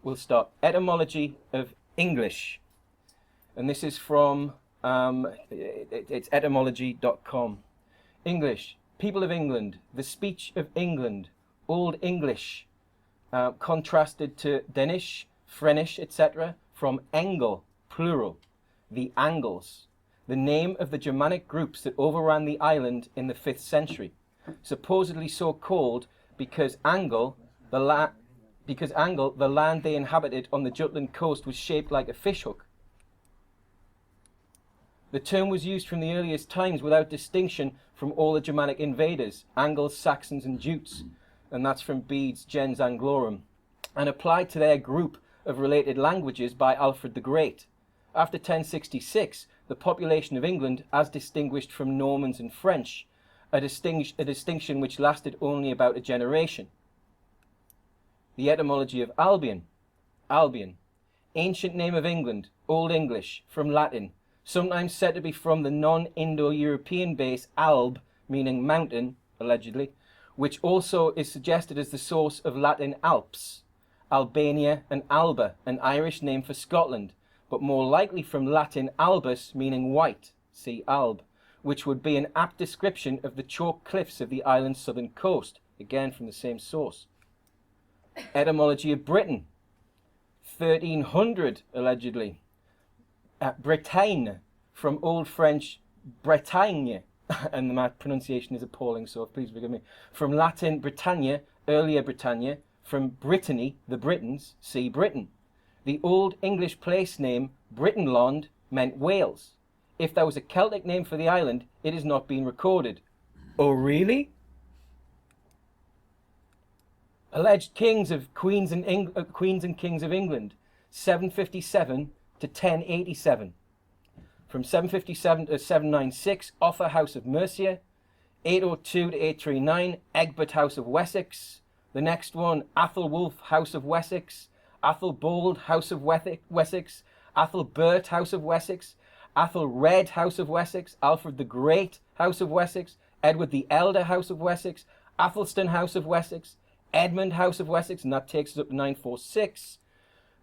we'll start. Etymology of English. And this is from, it's etymology.com. English, people of England, the speech of England, Old English, contrasted to Danish, Frenish, etc., from Engel, plural, the Angles, the name of the Germanic groups that overran the island in the 5th century, supposedly so called because Angel, the land they inhabited on the Jutland coast, was shaped like a fishhook. The term was used from the earliest times without distinction from all the Germanic invaders, Angles, Saxons and Jutes, and that's from Bede's Gens Anglorum, and applied to their group of related languages by Alfred the Great. After 1066, the population of England, as distinguished from Normans and French, a distinction which lasted only about a generation. The etymology of Albion. Albion, ancient name of England, Old English, from Latin, sometimes said to be from the non-Indo-European base alb, meaning mountain, allegedly, which also is suggested as the source of Latin Alps, Albania and Alba, an Irish name for Scotland, but more likely from Latin albus, meaning white, see alb, which would be an apt description of the chalk cliffs of the island's southern coast, again from the same source. Etymology of Britain, 1300 allegedly. Bretagne, from Old French Bretagne, and my pronunciation is appalling, so please forgive me. From Latin Britannia, earlier Britannia, from Brittany, the Britons, see Britain. The Old English place name Britonlond meant Wales. If there was a Celtic name for the island, it has not been recorded. Oh, really? Alleged kings and queens and kings of England, 757 to 1087. From 757 to 796, Offa, House of Mercia. 802 to 839, Egbert, House of Wessex. The next one, Athelwulf, House of Wessex. Athelbold, House of Wessex. Athelbert, House of Wessex. Athelred, House of Wessex. Alfred the Great, House of Wessex. Edward the Elder, House of Wessex. Athelstan, House of Wessex. Edmund, House of Wessex, and that takes us up to 946.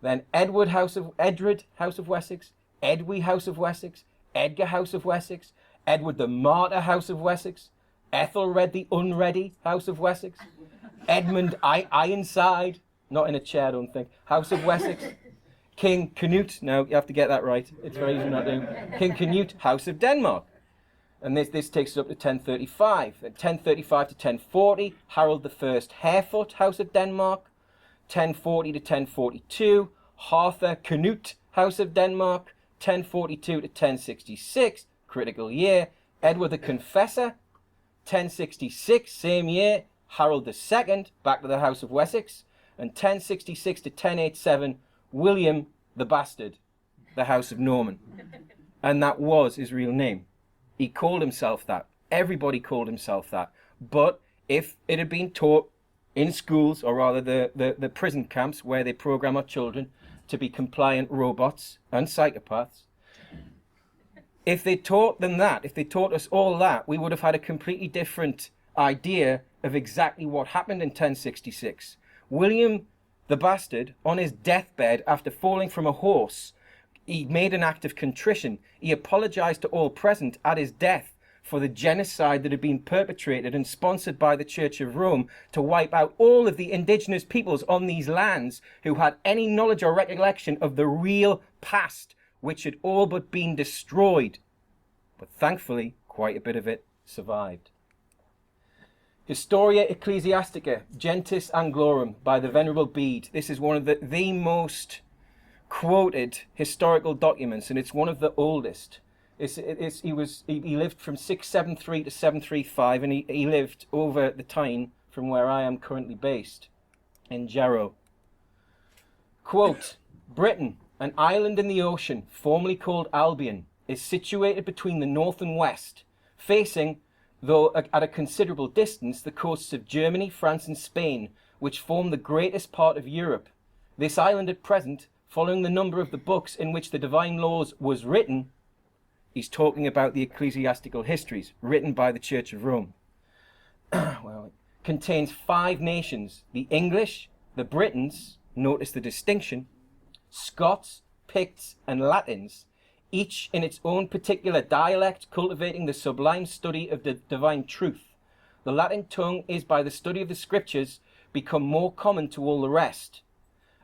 Then Edred, House of Wessex. Edwy, House of Wessex. Edgar, House of Wessex. Edward the Martyr, House of Wessex. Ethelred the Unready, House of Wessex. Edmund Ironside, not in a chair, I don't think, House of Wessex. King Canute, now you have to get that right, it's very easy not to. King Canute, House of Denmark. And this takes us up to 1035. At 1035 to 1040, Harold I Harefoot, House of Denmark. 1040 to 1042, Arthur Canute, House of Denmark. 1042 to 1066, critical year, Edward the Confessor. 1066, same year, Harold II, back to the House of Wessex. And 1066 to 1087, William the Bastard, the House of Norman. And that was his real name. He called himself that. Everybody called himself that. But if it had been taught in schools, or rather the prison camps where they program our children to be compliant robots and psychopaths, if they taught them that, if they taught us all that, we would have had a completely different idea of exactly what happened in 1066. William the Bastard, on his deathbed after falling from a horse, he made an act of contrition. He apologized to all present at his death for the genocide that had been perpetrated and sponsored by the Church of Rome to wipe out all of the indigenous peoples on these lands who had any knowledge or recollection of the real past, which had all but been destroyed. But thankfully, quite a bit of it survived. Historia Ecclesiastica, Gentis Anglorum, by the Venerable Bede. This is one of the most quoted historical documents, and it's one of the oldest. He lived from 673 to 735, and he lived over the Tyne from where I am currently based, in Jarrow. Quote, Britain, an island in the ocean, formerly called Albion, is situated between the north and west, facing, though at a considerable distance, the coasts of Germany, France and Spain, which form the greatest part of Europe. This island at present, following the number of the books in which the divine laws was written, he's talking about the ecclesiastical histories written by the Church of Rome. Well, it contains 5 nations, the English, the Britons, notice the distinction, Scots, Picts, and Latins, each in its own particular dialect, cultivating the sublime study of the divine truth. The Latin tongue is, by the study of the scriptures, become more common to all the rest.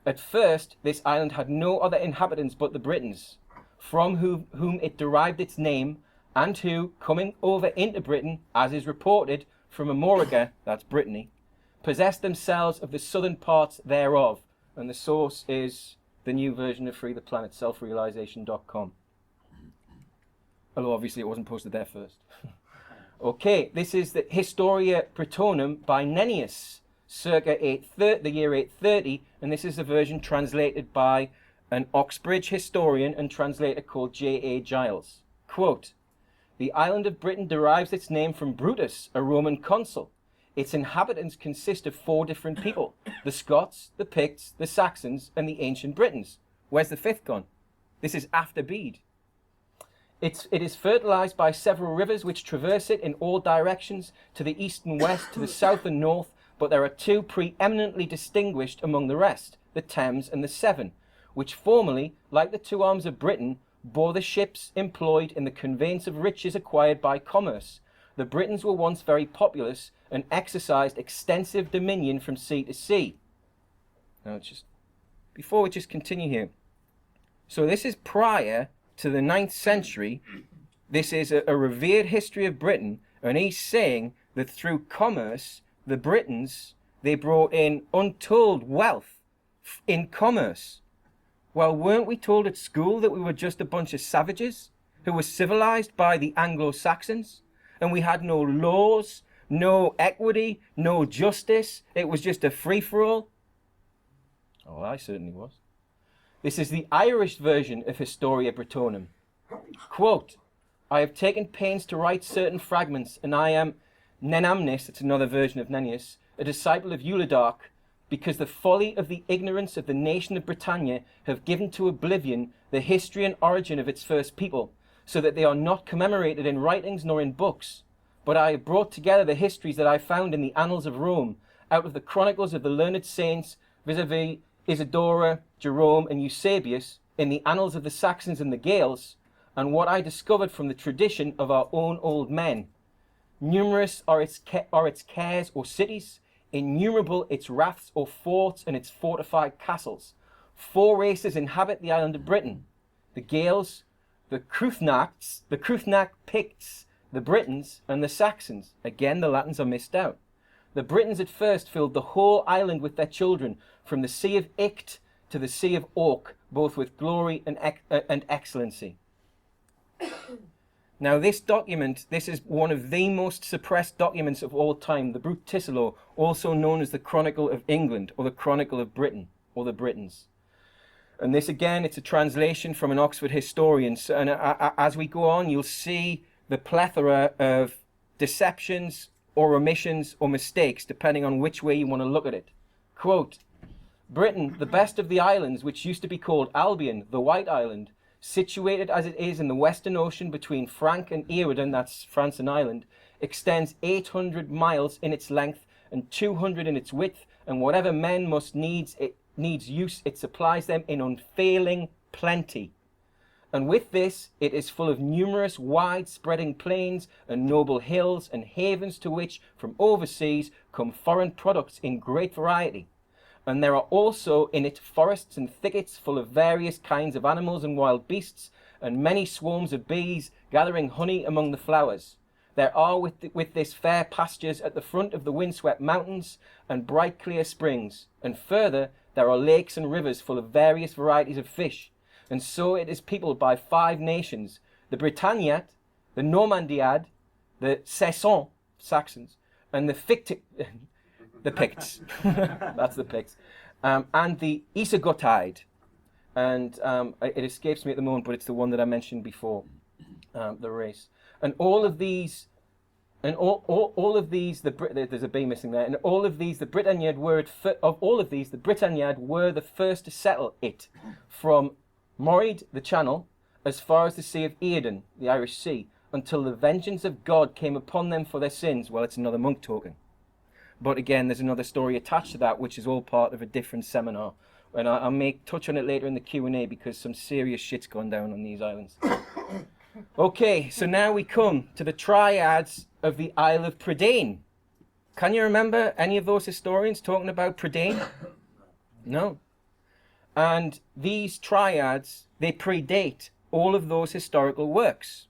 At first, this island had no other inhabitants but the Britons, from whom it derived its name, and who, coming over into Britain, as is reported, from Amorica, that's Brittany, possessed themselves of the southern parts thereof. And the source is the new version of Free the Planet, selfrealization.com. Although obviously it wasn't posted there first. Okay, this is the Historia Britonum by Nennius, circa the year 830, and this is a version translated by an Oxbridge historian and translator called J.A. Giles. Quote, "The island of Britain derives its name from Brutus, a Roman consul. Its inhabitants consist of 4 different people: the Scots, the Picts, the Saxons, and the ancient Britons." Where's the 5th gone? This is after Bede. It is fertilized by several rivers which traverse it in all directions, to the east and west, to the south and north, but there are 2 preeminently distinguished among the rest, the Thames and the Severn, which formerly, like the 2 arms of Britain, bore the ships employed in the conveyance of riches acquired by commerce. The Britons were once very populous and exercised extensive dominion from sea to sea. Now, before we just continue here. So this is prior to the 9th century. This is a revered history of Britain, and he's saying that through commerce, the Britons, they brought in untold wealth in commerce. Well, weren't we told at school that we were just a bunch of savages who were civilized by the Anglo-Saxons, and we had no laws, no equity, no justice? It was just a free-for-all. Oh, I certainly was. This is the Irish version of Historia Britonum. Quote, "I have taken pains to write certain fragments, and I am Nenamnis," it's another version of Nennius, "a disciple of Eulodarch, because the folly of the ignorance of the nation of Britannia have given to oblivion the history and origin of its first people, so that they are not commemorated in writings nor in books. But I have brought together the histories that I found in the annals of Rome, out of the chronicles of the learned saints, vis-a-vis Isidora, Jerome, and Eusebius, in the annals of the Saxons and the Gaels, and what I discovered from the tradition of our own old men. Numerous are its cares or cities, innumerable its raths or forts and its fortified castles. 4 races inhabit the island of Britain: the Gaels, the Cruithnac Picts, the Britons, and the Saxons. Again, the Latins are missed out. The Britons at first filled the whole island with their children, from the Sea of Icht to the Sea of Orc, both with glory and excellency." Now this document, this is one of the most suppressed documents of all time, the Brut Tissilo, also known as the Chronicle of England, or the Chronicle of Britain, or the Britons. And this again, it's a translation from an Oxford historian. So, and as we go on, you'll see the plethora of deceptions or omissions or mistakes, depending on which way you want to look at it. Quote, "Britain, the best of the islands, which used to be called Albion, the White Island, situated as it is in the Western Ocean between Frank and Eredon," that's France and Ireland, "extends 800 miles in its length and 200 in its width, and whatever men must needs use, it supplies them in unfailing plenty. And with this, it is full of numerous wide-spreading plains and noble hills and havens, to which from overseas come foreign products in great variety. And there are also in it forests and thickets full of various kinds of animals and wild beasts, and many swarms of bees gathering honey among the flowers. There are with this fair pastures at the front of the windswept mountains, and bright clear springs. And further, there are lakes and rivers full of various varieties of fish. And so it is peopled by 5 nations: the Britanniat, the Normandiad, the Saxons, Saxons, and the Picts. That's the Picts. And the Isigotide. And it escapes me at the moment, but it's the one that I mentioned before, the race. And all of these, there's a B missing there. And all of these, the Britanniad were the first to settle it, from Morid, the Channel, as far as the Sea of Eredon, the Irish Sea, until the vengeance of God came upon them for their sins. Well, it's another monk talking. But again, there's another story attached to that, which is all part of a different seminar, And I may touch on it later in the Q&A because some serious shit's gone down on these islands. Okay, so now we come to the triads of the Isle of Prydain. Can you remember any of those historians talking about Prydain? No. And these triads, they predate all of those historical works,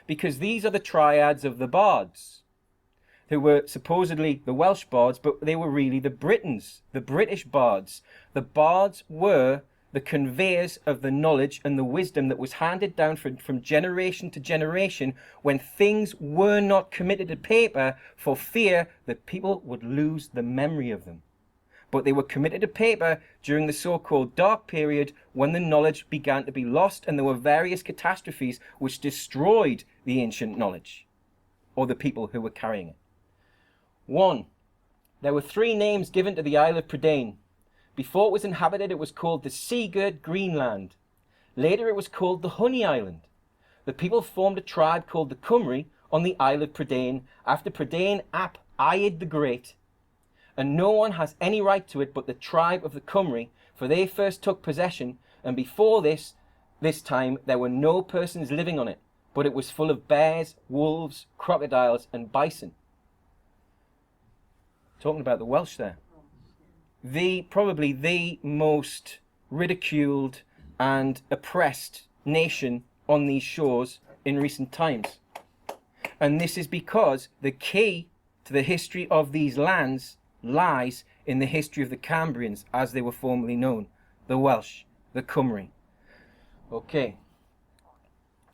because these are the triads of the bards, who were supposedly the Welsh bards, but they were really the Britons, the British bards. The bards were the conveyors of the knowledge and the wisdom that was handed down from generation to generation when things were not committed to paper for fear that people would lose the memory of them. But they were committed to paper during the so-called dark period when the knowledge began to be lost and there were various catastrophes which destroyed the ancient knowledge, or the people who were carrying it. 1. There were 3 names given to the Isle of Prydain. Before it was inhabited, it was called the Seagirt Greenland. Later, it was called the Honey Island. The people formed a tribe called the Cymry on the Isle of Prydain after Prydain ap Aed the Great. And no one has any right to it but the tribe of the Cymry, for they first took possession, and before this time there were no persons living on it, but it was full of bears, wolves, crocodiles, and bison. Talking about the Welsh there. Probably the most ridiculed and oppressed nation on these shores in recent times. And this is because the key to the history of these lands lies in the history of the Cambrians, as they were formerly known, the Welsh, the Cymry. Okay.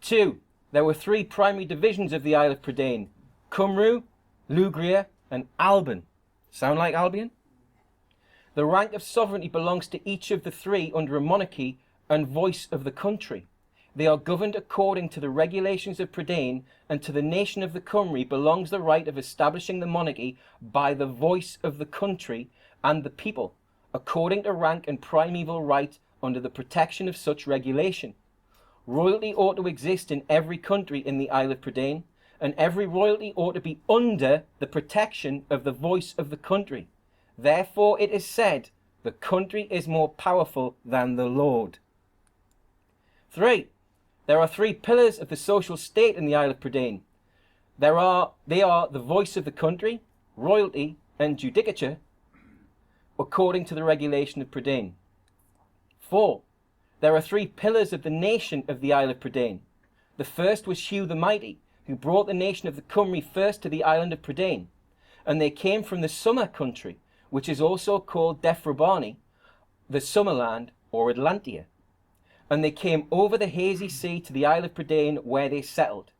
2. There were 3 primary divisions of the Isle of Prydain: Cymru, Lugria, and Alban. Sound like Albion? The rank of sovereignty belongs to each of the 3 under a monarchy and voice of the country. They are governed according to the regulations of Prydain, and to the nation of the Cymry belongs the right of establishing the monarchy by the voice of the country and the people, according to rank and primeval right under the protection of such regulation. Royalty ought to exist in every country in the Isle of Prydain, and every royalty ought to be under the protection of the voice of the country. Therefore it is said, the country is more powerful than the Lord. 3. There are 3 pillars of the social state in the Isle of Prydain. They are the voice of the country, royalty, and judicature, according to the regulation of Prydain. 4. There are 3 pillars of the nation of the Isle of Prydain. The first was Hugh the Mighty, who brought the nation of the Cymry first to the island of Prydain, and they came from the summer country, which is also called Defrobani, the Summerland, or Atlantia. And they came over the hazy sea to the Isle of Prydain, where they settled.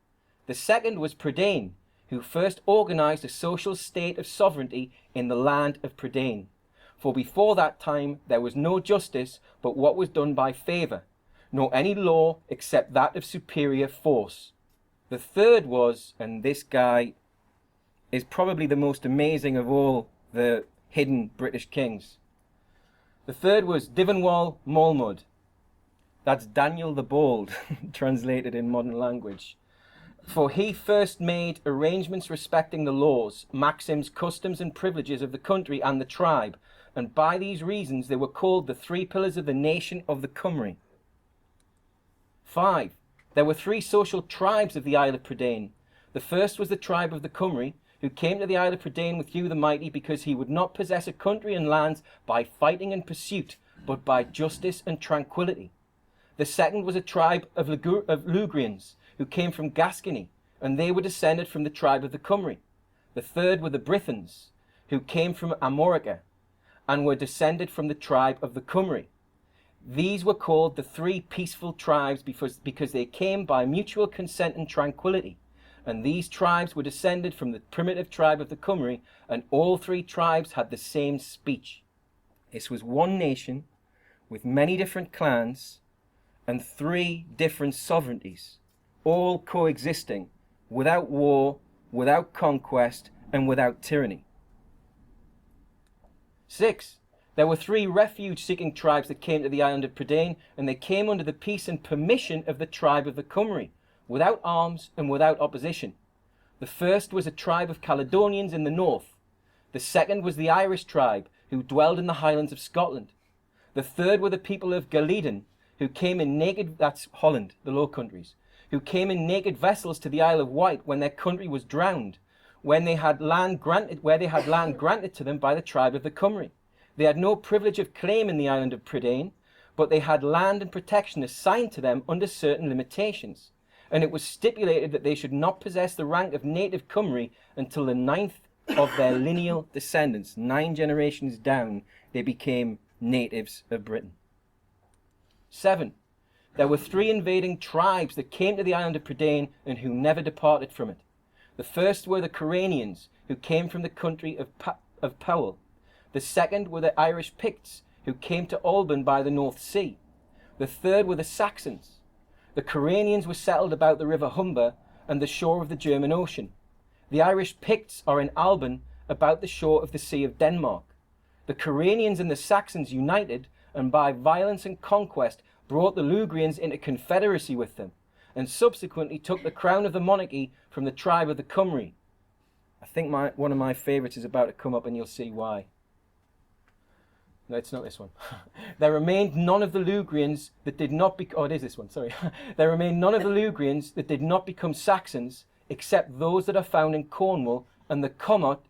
The second was Prydain, who first organized a social state of sovereignty in the land of Prydain. For before that time there was no justice but what was done by favor, nor any law except that of superior force. The third was, and this guy is probably the most amazing of all the hidden British kings. The third was Dyfnwal Moelmud. That's Daniel the Bold, translated in modern language. For he first made arrangements respecting the laws, maxims, customs, and privileges of the country and the tribe, and by these reasons they were called the 3 pillars of the nation of the Cymry. 5. There were 3 social tribes of the Isle of Prydain. The first was the tribe of the Cymry, who came to the Isle of Prydain with Hugh the Mighty because he would not possess a country and lands by fighting and pursuit, but by justice and tranquility. The second was a tribe of Lugrians, who came from Gascony, and they were descended from the tribe of the Cymry. The third were the Brythons, who came from Amorica, and were descended from the tribe of the Cymry. These were called the 3 peaceful tribes because they came by mutual consent and tranquility. And these tribes were descended from the primitive tribe of the Cymry, and all 3 tribes had the same speech. This was one nation with many different clans and 3 different sovereignties, all coexisting without war, without conquest, and without tyranny. 6. There were 3 refuge-seeking tribes that came to the island of Prydain, and they came under the peace and permission of the tribe of the Cymry, without arms and without opposition. The first was a tribe of Caledonians in the north. The second was the Irish tribe, who dwelled in the highlands of Scotland. The third were the people of Galadan, who came in naked, that's Holland, the Low Countries, who came in naked vessels to the Isle of Wight when their country was drowned, when they had land granted, where they had land granted to them by the tribe of the Cymry. They had no privilege of claim in the island of Prydain, but they had land and protection assigned to them under certain limitations. And it was stipulated that they should not possess the rank of native Cymry until the 9th of their lineal descendants. 9 generations down, they became natives of Britain. 7. There were 3 invading tribes that came to the island of Prydain and who never departed from it. The first were the Coranians, who came from the country of Powell. The second were the Irish Picts, who came to Alban by the North Sea. The third were the Saxons. The Coranians were settled about the river Humber and the shore of the German Ocean. The Irish Picts are in Alban, about the shore of the Sea of Denmark. The Coranians and the Saxons united, and by violence and conquest brought the Lugrians into confederacy with them, and subsequently took the crown of the monarchy from the tribe of the Cymry. I think one of my favourites is about to come up, and you'll see why. No, it's not this one. There remained none of the Lugrians that did not become... Oh, it is this one, sorry. There remained none of the Lugrians that did not become Saxons, except those that are found in Cornwall and the Comot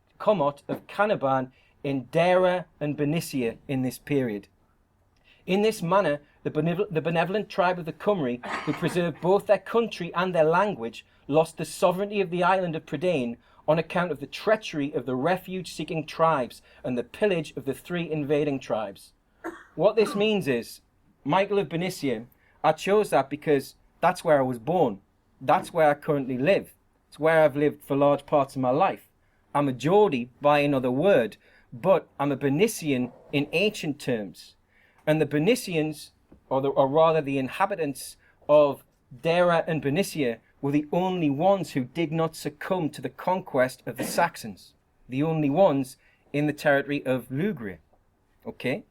of Canaban in Dara and Benicia in this period. In this manner, the benevolent tribe of the Cymry, who preserved both their country and their language, lost the sovereignty of the island of Prydain on account of the treachery of the refuge-seeking tribes and the pillage of the 3 invading tribes. What this means is, Michael of Benicia, I chose that because that's where I was born. That's where I currently live. It's where I've lived for large parts of my life. I'm a Geordie by another word, but I'm a Benician in ancient terms. And the Benicians, or rather the inhabitants of Dara and Benicia, were the only ones who did not succumb to the conquest of the Saxons. The only ones in the territory of Lugria. Okay?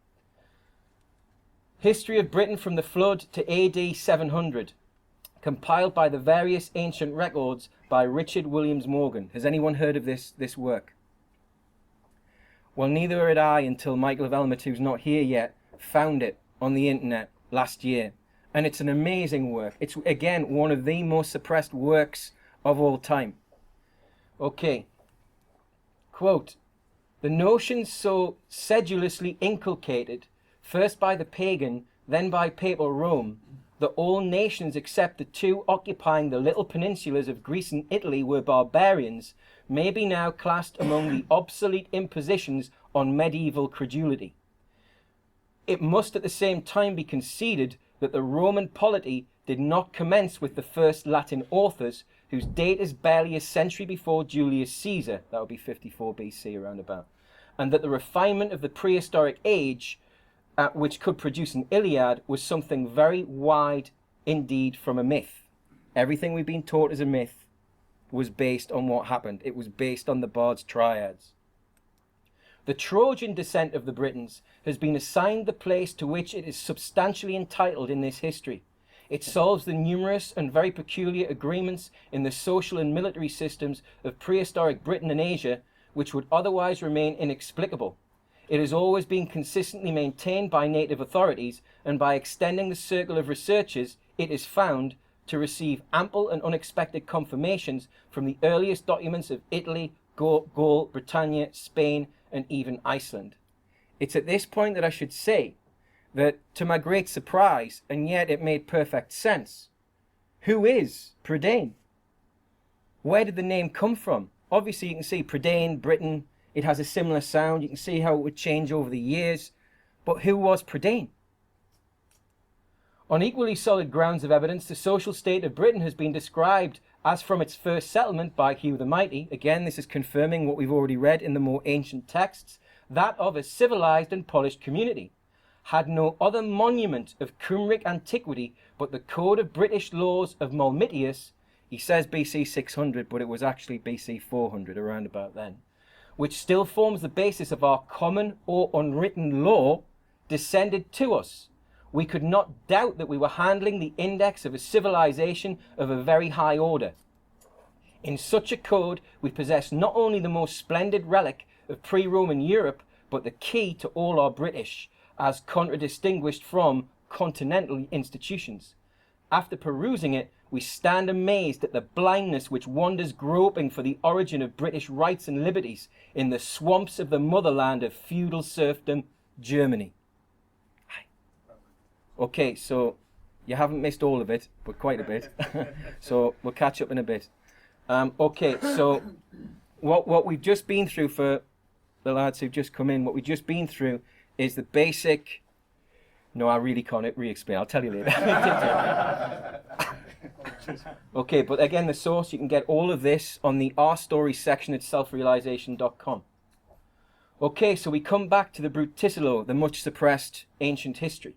History of Britain from the Flood to AD 700. Compiled by the various ancient records by Richard Williams Morgan. Has anyone heard of this work? Well, neither had I until Michael of Elmet, who's not here yet, found it on the internet last year. And it's an amazing work. It's, again, one of the most suppressed works of all time. Okay. Quote, the notions so sedulously inculcated, first by the pagan, then by papal Rome, that all nations except the 2 occupying the little peninsulas of Greece and Italy were barbarians, may be now classed among the obsolete impositions on medieval credulity. It must at the same time be conceded that the Roman polity did not commence with the first Latin authors, whose date is barely a century before Julius Caesar, that would be 54 BC around about, and that the refinement of the prehistoric age, which could produce an Iliad, was something very wide indeed from a myth. Everything we've been taught as a myth was based on what happened. It was based on the Bard's Triads. The Trojan descent of the Britons has been assigned the place to which it is substantially entitled in this history. It solves the numerous and very peculiar agreements in the social and military systems of prehistoric Britain and Asia, which would otherwise remain inexplicable. It has always been consistently maintained by native authorities, and by extending the circle of researchers, it is found to receive ample and unexpected confirmations from the earliest documents of Italy, Gaul, Britannia, Spain, and even Iceland. It's at this point that I should say that, to my great surprise, and yet it made perfect sense, who is Prydain? Where did the name come from? Obviously you can see Prydain, Britain, it has a similar sound, you can see how it would change over the years, but who was Prydain? On equally solid grounds of evidence, the social state of Britain has been described as from its first settlement by Hugh the Mighty, again this is confirming what we've already read in the more ancient texts, that of a civilized and polished community, had no other monument of Cymric antiquity but the Code of British Laws of Mulmitius. He says BC 600, but it was actually BC 400, around about then, which still forms the basis of our common or unwritten law, descended to us. We could not doubt that we were handling the index of a civilization of a very high order. In such a code, we possess not only the most splendid relic of pre-Roman Europe, but the key to all our British, as contradistinguished from continental institutions. After perusing it, we stand amazed at the blindness which wanders groping for the origin of British rights and liberties in the swamps of the motherland of feudal serfdom, Germany. Okay, so you haven't missed all of it, but quite a bit. So we'll catch up in a bit. Okay, so what we've just been through, for the lads who've just come in, what we've just been through is the basic... No, I really can't re-explain. I'll tell you later. Okay, but again, the source, you can get all of this on the Our Story section at selfrealization.com. Okay, so we come back to the Brute Ticelo, the much suppressed ancient history.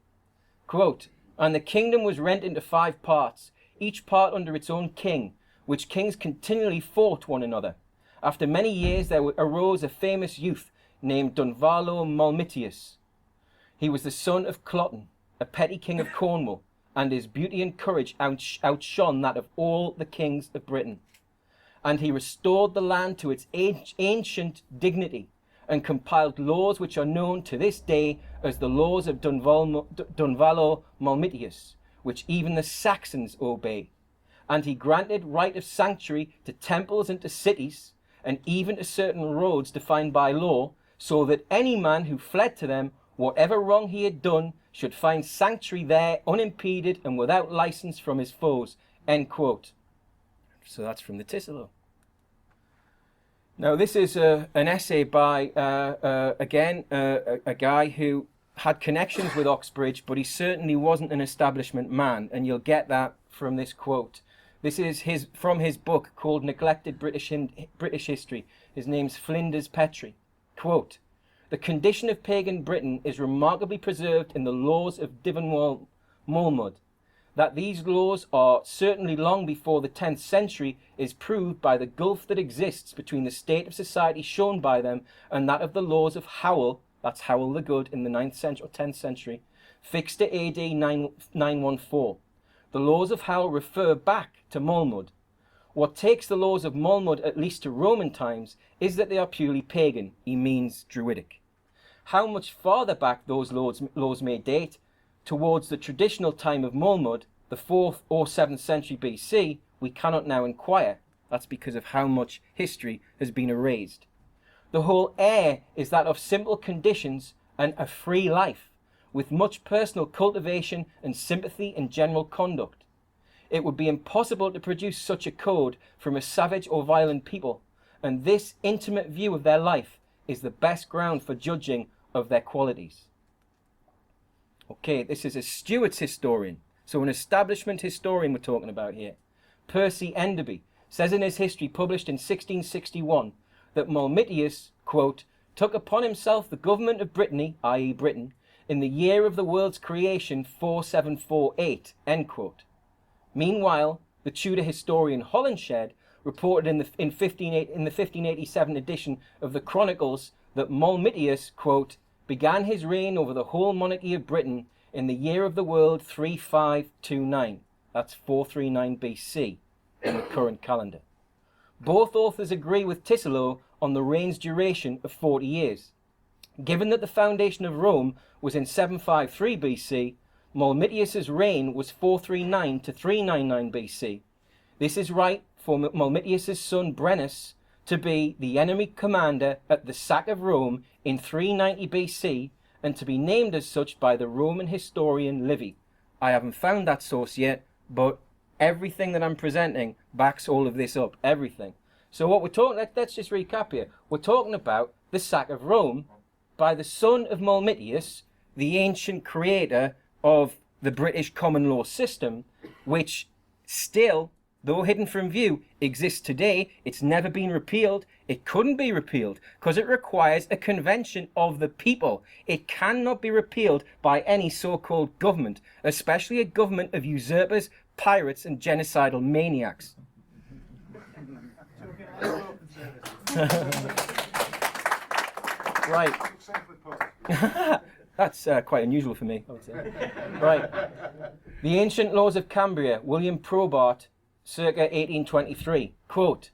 Quote, "And the kingdom was rent into 5 parts, each part under its own king, which kings continually fought one another. After many years there arose a famous youth named Dunvalo Malmitius. He was the son of Cloten, a petty king of Cornwall, and his beauty and courage outshone that of all the kings of Britain. And he restored the land to its ancient dignity, and compiled laws which are known to this day as the laws of Dunvalo Malmitius, which even the Saxons obey. And he granted right of sanctuary to temples and to cities, and even to certain roads defined by law, so that any man who fled to them, whatever wrong he had done, should find sanctuary there unimpeded and without license from his foes." End quote. So that's from the Ticelo. Now, this is an essay by, a guy who had connections with Oxbridge, but he certainly wasn't an establishment man, and you'll get that from this quote. This is from his book called Neglected British History. His name's Flinders Petrie. Quote, "The condition of pagan Britain is remarkably preserved in the laws of Dyfnwal Moelmud. That these laws are certainly long before the 10th century is proved by the gulf that exists between the state of society shown by them and that of the laws of Howell," that's Howell the Good in the 9th century or 10th century, "fixed to AD 914. The laws of Howell refer back to Moelmud. What takes the laws of Moelmud at least to Roman times is that they are purely pagan," he means Druidic. "How much farther back those laws may date, towards the traditional time of Moelmud, the 4th or 7th century BC, we cannot now inquire. That's because of how much history has been erased. The whole air is that of simple conditions and a free life, with much personal cultivation and sympathy in general conduct. It would be impossible to produce such a code from a savage or violent people, and this intimate view of their life is the best ground for judging of their qualities." Okay, this is a Stuart's historian, so an establishment historian we're talking about here. Percy Enderby says in his history published in 1661 that Malmitius, quote, "took upon himself the government of Brittany, i.e. Britain, in the year of the world's creation 4748, end quote. Meanwhile, the Tudor historian Holinshed reported in the 1587 edition of the Chronicles that Malmitius, quote, "began his reign over the whole monarchy of Britain in the year of the world 3529, that's 439 BC in the current calendar. Both authors agree with Ticelo on the reign's duration of 40 years. Given that the foundation of Rome was in 753 BC, Malmitius's reign was 439 to 399 BC. This is right for Malmitius's son Brennus to be the enemy commander at the sack of Rome in 390 BC and to be named as such by the Roman historian Livy. I haven't found that source yet, but everything that I'm presenting backs all of this up, everything. So what we're talking, let's just recap here. We're talking about the sack of Rome by the son of Malmitius, the ancient creator of the British common law system, which still, though hidden from view, exists today. It's never been repealed. It couldn't be repealed because it requires a convention of the people. It cannot be repealed by any so-called government, especially a government of usurpers, pirates, and genocidal maniacs. Right. That's quite unusual for me, I would say. Right. The Ancient Laws of Cambria, William Probart, circa 1823. Quote,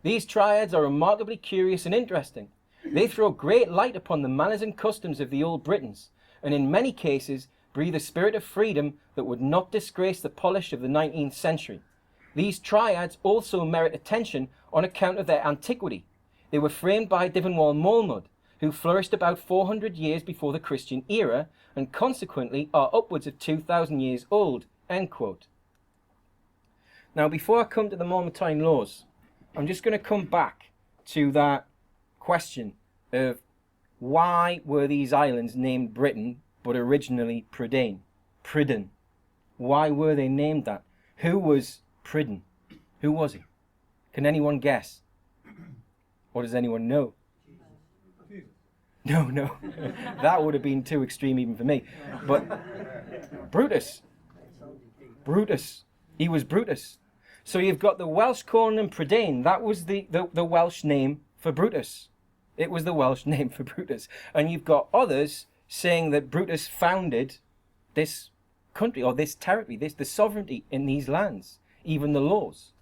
"These triads are remarkably curious and interesting. They throw great light upon the manners and customs of the old Britons, and in many cases breathe a spirit of freedom that would not disgrace the polish of the 19th century. These triads also merit attention on account of their antiquity. They were framed by Dyfnwal Moelmud, who flourished about 400 years before the Christian era, and consequently are upwards of 2,000 years old." End quote. Now, before I come to the Mamertine laws, I'm just going to come back to that question of why were these islands named Britain but originally Prydain? Prydain. Why were they named that? Who was Prydain? Who was he? Can anyone guess? Or does anyone know? No. That would have been too extreme even for me. But Brutus. He was Brutus. So you've got the Welsh calling him Prydain. That was the Welsh name for Brutus. It was the Welsh name for Brutus. And you've got others saying that Brutus founded this country or this territory, the sovereignty in these lands, even the laws.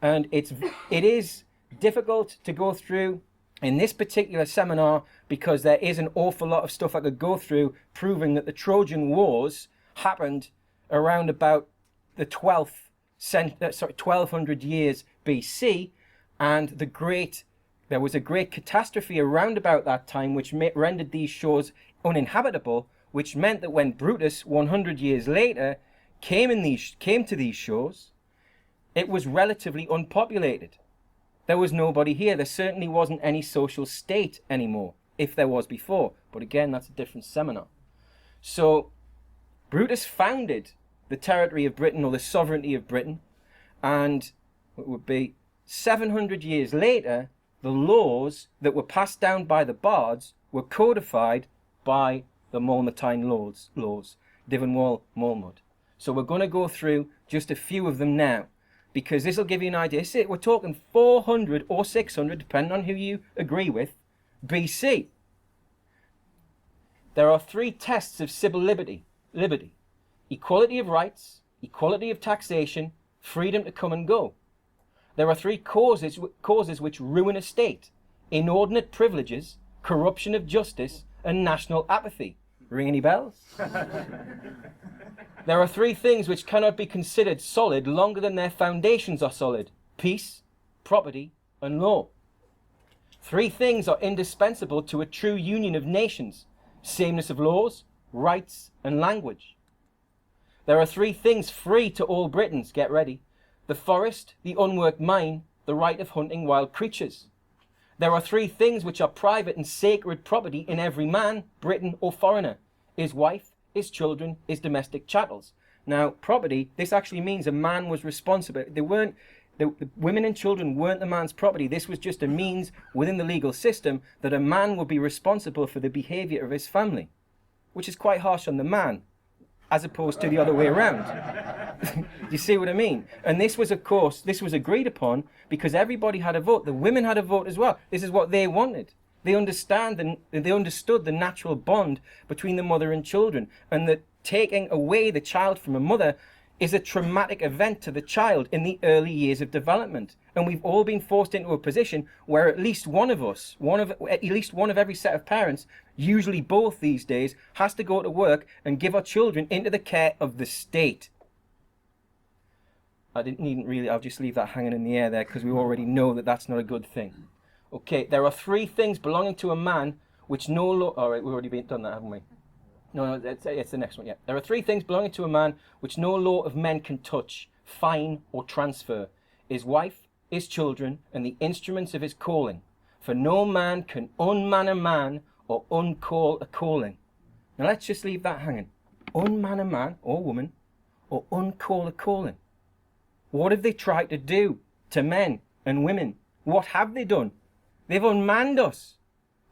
And it is difficult to go through in this particular seminar because there is an awful lot of stuff I could go through proving that the Trojan Wars happened around about the 1200 years BC, and there was a great catastrophe around about that time which rendered these shores uninhabitable, which meant that when Brutus 100 years later came to these shores, it was relatively unpopulated. There was nobody here. There certainly wasn't any social state anymore, if there was before. But again, that's a different seminar. So Brutus founded the territory of Britain, or the sovereignty of Britain, and it would be 700 years later, the laws that were passed down by the bards were codified by the Mamertine laws, Dyfnwal Moelmud. So we're going to go through just a few of them now, because this will give you an idea. See, we're talking 400 or 600, depending on who you agree with, BC. There are three tests of civil liberty. Equality of rights, equality of taxation, freedom to come and go. There are three causes which ruin a state: inordinate privileges, corruption of justice, and national apathy. Ring any bells? There are three things which cannot be considered solid longer than their foundations are solid: peace, property, and law. Three things are indispensable to a true union of nations: sameness of laws, rights, and language. There are three things free to all Britons, get ready: the forest, the unworked mine, the right of hunting wild creatures. There are three things which are private and sacred property in every man, Briton or foreigner: his wife, his children, his domestic chattels. Now, property, this actually means a man was responsible. The women and children weren't the man's property. This was just a means within the legal system that a man would be responsible for the behavior of his family, which is quite harsh on the man, as opposed to the other way around. You see what I mean? And this was, of course, this was agreed upon because everybody had a vote. The women had a vote as well. This is what they wanted. They understood the natural bond between the mother and children, and that taking away the child from a mother is a traumatic event to the child in the early years of development. And we've all been forced into a position where at least one of us, at least one of every set of parents, usually both these days, has to go to work and give our children into the care of the state. I'll just leave that hanging in the air there because we already know that that's not a good thing. Okay, there are three things belonging to a man which no law... All right, we've already done that, haven't we? No, it's the next one, yeah. There are three things belonging to a man which no law of men can touch, fine, or transfer: his wife, his children, and the instruments of his calling. For no man can unman a man or uncall a calling. Now let's just leave that hanging. Unman a man or woman or uncall a calling. What have they tried to do to men and women? What have they done? They've unmanned us.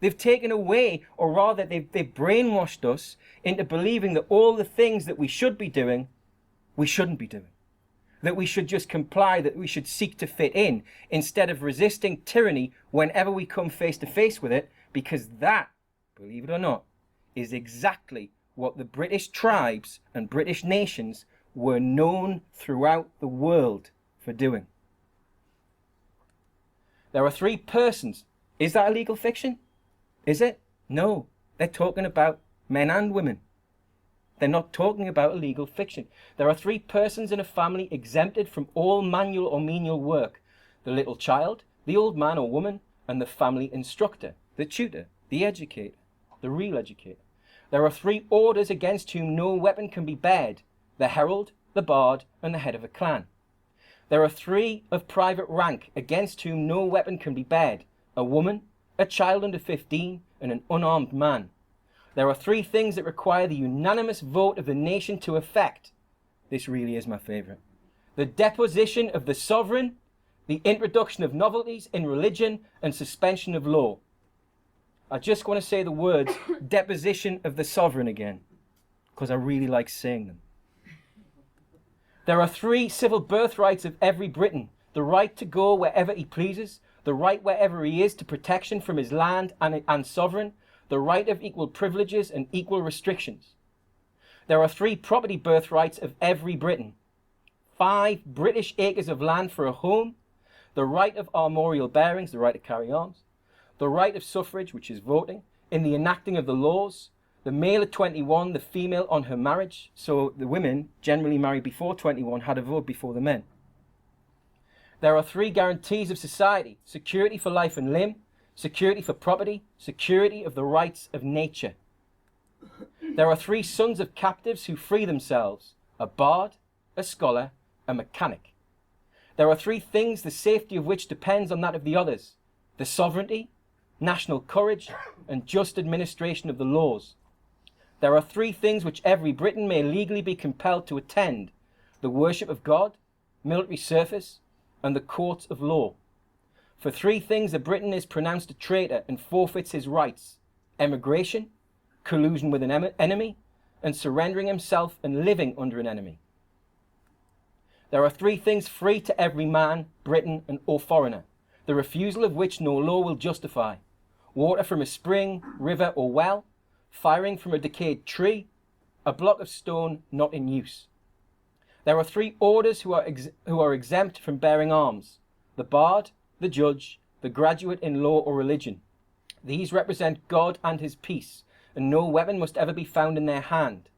They've taken away, or rather they've brainwashed us into believing that all the things that we should be doing, we shouldn't be doing. That we should just comply, that we should seek to fit in, instead of resisting tyranny whenever we come face to face with it, because that, believe it or not, is exactly what the British tribes and British nations were known throughout the world for doing. There are three persons. Is that a legal fiction? Is it? No. They're talking about men and women. They're not talking about a legal fiction. There are 3 persons in a family exempted from all manual or menial work: the little child, the old man or woman, and the family instructor, the tutor, the educator, the real educator. There are 3 orders against whom no weapon can be bared: the herald, the bard, and the head of a clan. There are 3 of private rank against whom no weapon can be bared: a woman, a child under 15, and an unarmed man. There are 3 things that require the unanimous vote of the nation to effect. This really is my favourite: the deposition of the sovereign, the introduction of novelties in religion, and suspension of law. I just want to say the words deposition of the sovereign again, because I really like saying them. There are 3 civil birthrights of every Briton: the right to go wherever he pleases, the right wherever he is to protection from his land and sovereign, the right of equal privileges and equal restrictions. There are 3 property birthrights of every Briton: 5 British acres of land for a home, the right of armorial bearings, the right to carry arms, the right of suffrage, which is voting, in the enacting of the laws, the male at 21, the female on her marriage. So the women, generally married before 21, had a vote before the men. There are 3 guarantees of society: security for life and limb, security for property, security of the rights of nature. There are 3 sons of captives who free themselves: a bard, a scholar, a mechanic. There are 3 things the safety of which depends on that of the others: the sovereignty, national courage, and just administration of the laws. There are 3 things which every Briton may legally be compelled to attend: the worship of God, military service, and the courts of law. For 3 things a Briton is pronounced a traitor and forfeits his rights: emigration, collusion with an enemy, and surrendering himself and living under an enemy. There are 3 things free to every man, Briton, or foreigner, the refusal of which no law will justify: water from a spring, river, or well, firing from a decayed tree, a block of stone not in use. There are 3 orders who are exempt from bearing arms: the bard, the judge, the graduate in law or religion. These represent God and his peace, and no weapon must ever be found in their hand.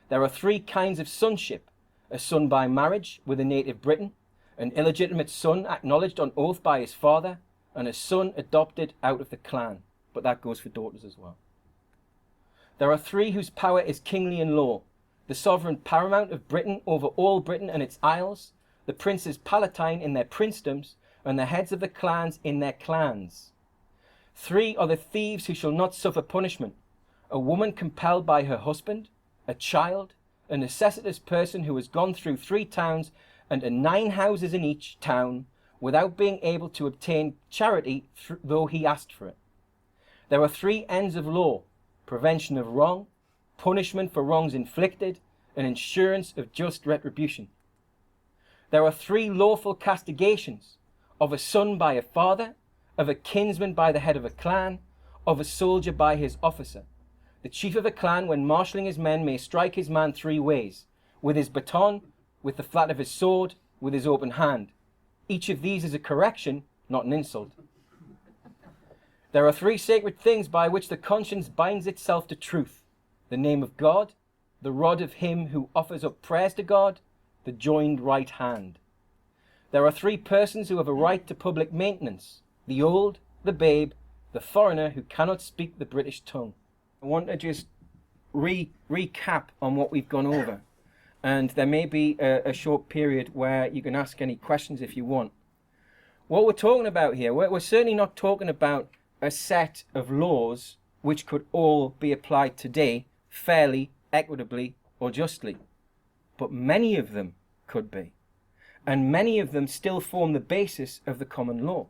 There are 3 kinds of sonship: a son by marriage with a native Briton, an illegitimate son acknowledged on oath by his father, and a son adopted out of the clan. But that goes for daughters as well. There are 3 whose power is kingly in law: the sovereign paramount of Britain over all Britain and its isles, the princes palatine in their princedoms, and the heads of the clans in their clans. 3 are the thieves who shall not suffer punishment: a woman compelled by her husband, a child, a necessitous person who has gone through 3 towns and 9 houses in each town without being able to obtain charity though he asked for it. There are 3 ends of law: prevention of wrong, punishment for wrongs inflicted, and insurance of just retribution. There are 3 lawful castigations: of a son by a father, of a kinsman by the head of a clan, of a soldier by his officer. The chief of a clan, when marshalling his men, may strike his man 3 ways: with his baton, with the flat of his sword, with his open hand. Each of these is a correction, not an insult. There are 3 sacred things by which the conscience binds itself to truth: the name of God, the rod of him who offers up prayers to God, the joined right hand. There are 3 persons who have a right to public maintenance: the old, the babe, the foreigner who cannot speak the British tongue. I want to just recap on what we've gone over, and there may be a short period where you can ask any questions if you want. What we're talking about here, we're certainly not talking about a set of laws which could all be applied today fairly, equitably, or justly, but many of them could be, and many of them still form the basis of the common law,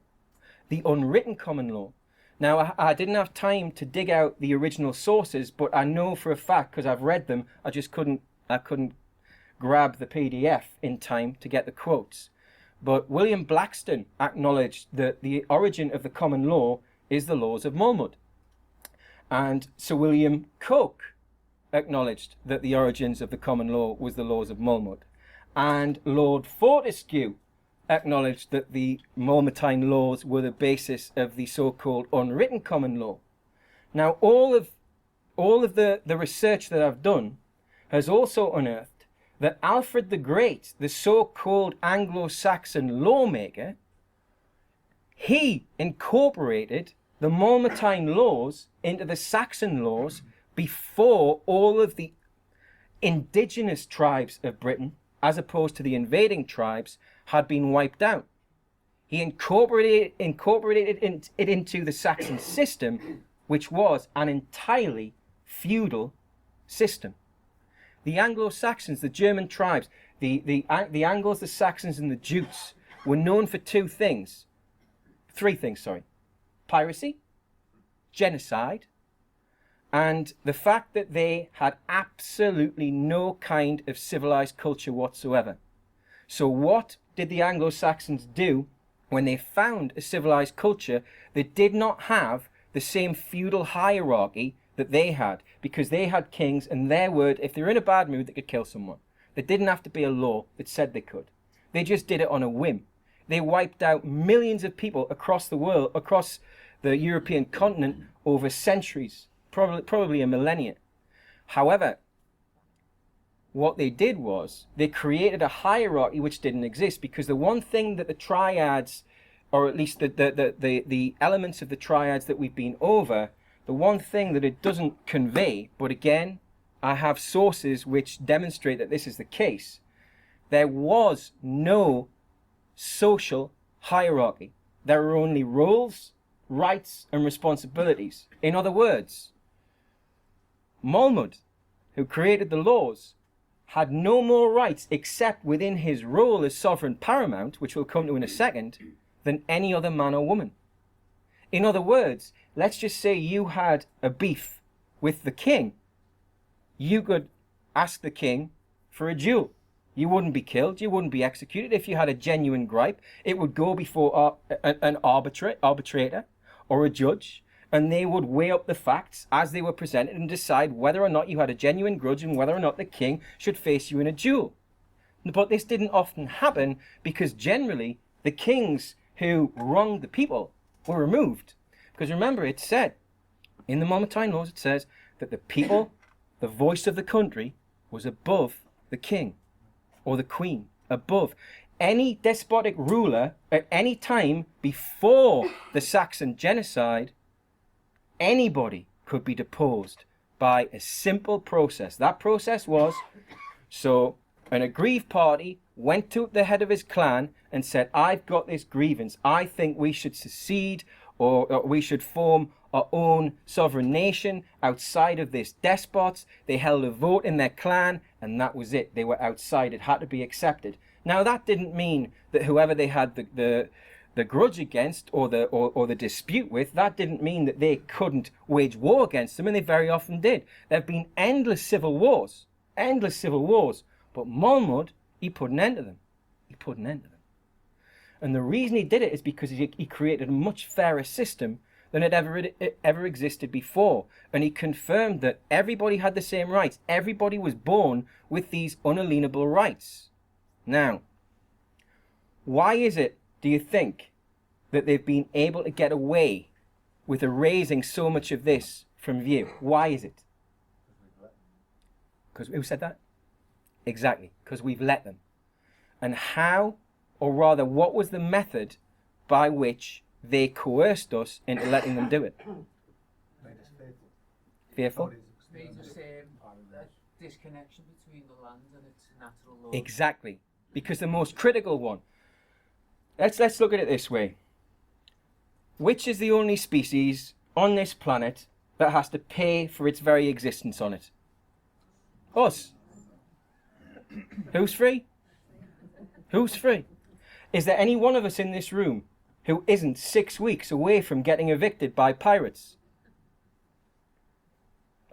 the unwritten common law. Now, I didn't have time to dig out the original sources, but I know for a fact, because I've read them, I couldn't grab the PDF in time to get the quotes. But William Blackstone acknowledged that the origin of the common law is the laws of Mulmud. And Sir William Coke acknowledged that the origins of the common law was the laws of Mulmud. And Lord Fortescue acknowledged that the Mamertine laws were the basis of the so-called unwritten common law. Now, all of the research that I've done has also unearthed that Alfred the Great, the so-called Anglo-Saxon lawmaker, he incorporated the Mamertine laws into the Saxon laws before all of the indigenous tribes of Britain, as opposed to the invading tribes, had been wiped out. He incorporated it into the Saxon system, which was an entirely feudal system. The Anglo-Saxons, the German tribes, the Angles, the Saxons, and the Jutes were known for three things: piracy, genocide, and the fact that they had absolutely no kind of civilized culture whatsoever. So what did the Anglo-Saxons do when they found a civilized culture that did not have the same feudal hierarchy that they had? Because they had kings, and their word, if they were in a bad mood, they could kill someone. There didn't have to be a law that said they could. They just did it on a whim. They wiped out millions of people across the world, across the European continent, over centuries, probably a millennia. However, what they did was they created a hierarchy which didn't exist, because the one thing that the triads, or at least the elements of the triads that we've been over, the one thing that it doesn't convey, but again, I have sources which demonstrate that this is the case, there was no social hierarchy. There were only roles, rights, and responsibilities. In other words, Molmud, who created the laws, had no more rights except within his role as sovereign paramount, which we'll come to in a second, than any other man or woman. In other words, let's just say you had a beef with the king. You could ask the king for a duel. You wouldn't be killed, you wouldn't be executed. If you had a genuine gripe, it would go before an arbitrator or a judge, and they would weigh up the facts as they were presented and decide whether or not you had a genuine grudge and whether or not the king should face you in a duel. But this didn't often happen, because generally the kings who wronged the people were removed. Because remember, it said in the Mamertine laws, it says that the people, the voice of the country, was above the king or the queen, above any despotic ruler at any time before the Saxon genocide. Anybody could be deposed by a simple process. That process was, so an aggrieved party went to the head of his clan and said, I've got this grievance. I think we should secede, or we should form our own sovereign nation outside of this despot. They held a vote in their clan, and that was it. They were outside. It had to be accepted. Now, that didn't mean that whoever they had the grudge against or the dispute with, that didn't mean that they couldn't wage war against them, and they very often did. There have been endless civil wars. But Molmud, he put an end to them. And the reason he did it is because he created a much fairer system than had ever existed before. And he confirmed that everybody had the same rights. Everybody was born with these unalienable rights. Now, why is it, do you think, that they've been able to get away with erasing so much of this from view? Why is it? Because who said that? Exactly, because we've let them. And how, or rather, what was the method by which they coerced us into letting them do it? Made us Fearful? Made us a disconnection between the land and its natural laws. Exactly. Because the most critical one, let's look at it this way. Which is the only species on this planet that has to pay for its very existence on it? Us. Who's free? Who's free? Is there any one of us in this room who isn't 6 weeks away from getting evicted by pirates?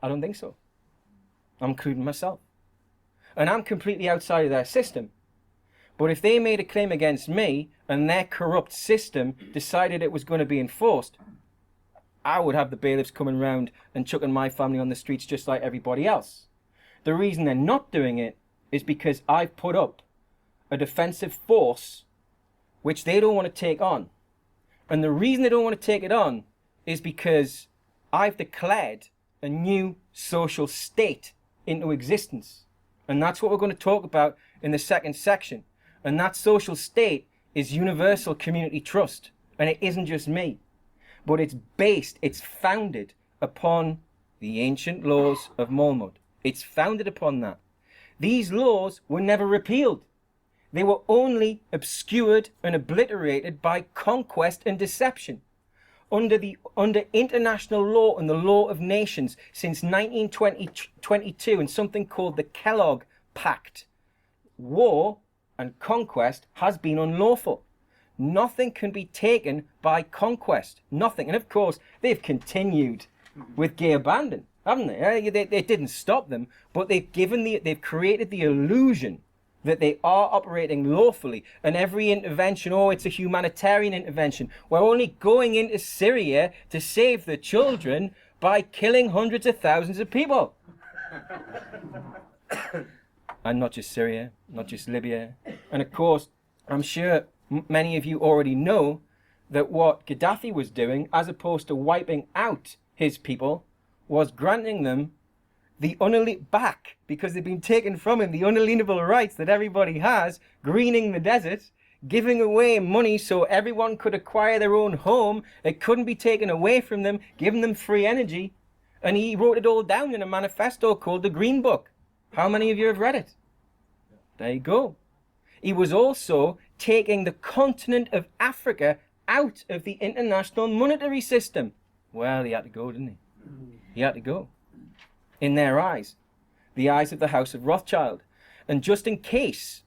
I don't think so. I'm including myself. And I'm completely outside of their system. But if they made a claim against me and their corrupt system decided it was going to be enforced, I would have the bailiffs coming round and chucking my family on the streets just like everybody else. The reason they're not doing it is because I've put up a defensive force which they don't want to take on. And the reason they don't want to take it on is because I've declared a new social state into existence. And that's what we're going to talk about in the second section. And that social state is universal community trust. And it isn't just me, but it's founded upon the ancient laws of Molmud. It's founded upon that. These laws were never repealed. They were only obscured and obliterated by conquest and deception. Under international law and the law of nations since 1922 in something called the Kellogg Pact, war and conquest has been unlawful. Nothing can be taken by conquest. Nothing. And of course, they've continued with gay abandon, haven't they? It didn't stop them, but they've created the illusion that they are operating lawfully, and every intervention, it's a humanitarian intervention. We're only going into Syria to save the children by killing hundreds of thousands of people. And not just Syria, not just Libya. And of course, I'm sure many of you already know that what Gaddafi was doing, as opposed to wiping out his people, was granting them back, because they've been taken from him, the unalienable rights that everybody has, greening the desert, giving away money so everyone could acquire their own home. It couldn't be taken away from them, giving them free energy. And he wrote it all down in a manifesto called the Green Book. How many of you have read it? There you go. He was also taking the continent of Africa out of the international monetary system. Well, he had to go, didn't he? He had to go. In their eyes, the eyes of the House of Rothschild. And just in case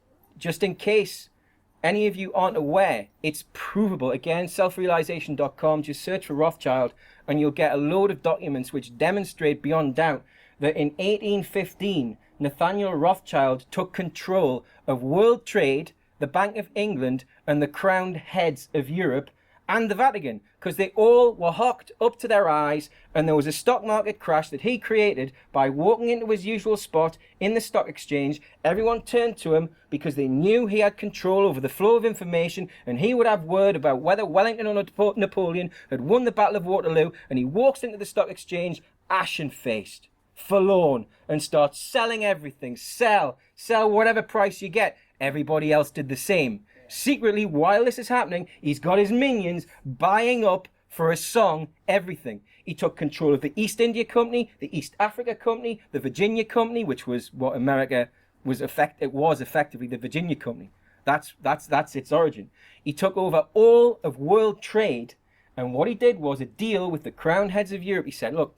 any of you aren't aware, it's provable. Again, selfrealization.com, just search for Rothschild and you'll get a load of documents which demonstrate beyond doubt that in 1815, Nathaniel Rothschild took control of world trade, the Bank of England, and the crowned heads of Europe and the Vatican, because they all were hocked up to their eyes, and there was a stock market crash that he created by walking into his usual spot in the stock exchange. Everyone turned to him because they knew he had control over the flow of information, and he would have word about whether Wellington or Napoleon had won the Battle of Waterloo. And he walks into the stock exchange ashen-faced, forlorn, and starts selling everything. Sell whatever price you get. Everybody else did the same. Secretly, while this is happening, he's got his minions buying up for a song everything. He took control of the East India Company, the East Africa Company, the Virginia Company, which was what America was effectively the Virginia Company. That's its origin. He took over all of world trade, and what he did was a deal with the crowned heads of Europe. He said, look,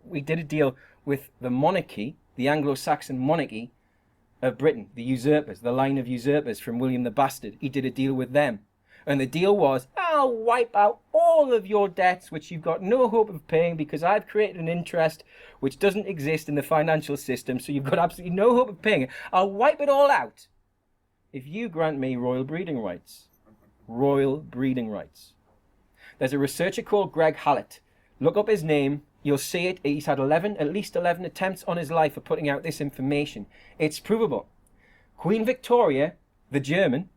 we did a deal with the monarchy, the Anglo-Saxon monarchy of Britain, the usurpers, the line of usurpers from William the Bastard. He did a deal with them. And the deal was, I'll wipe out all of your debts, which you've got no hope of paying, because I've created an interest which doesn't exist in the financial system, so you've got absolutely no hope of paying it. I'll wipe it all out if you grant me royal breeding rights. Royal breeding rights. There's a researcher called Greg Hallett. Look up his name. You'll see it. He's had at least 11 attempts on his life of putting out this information. It's provable. Queen Victoria, the German,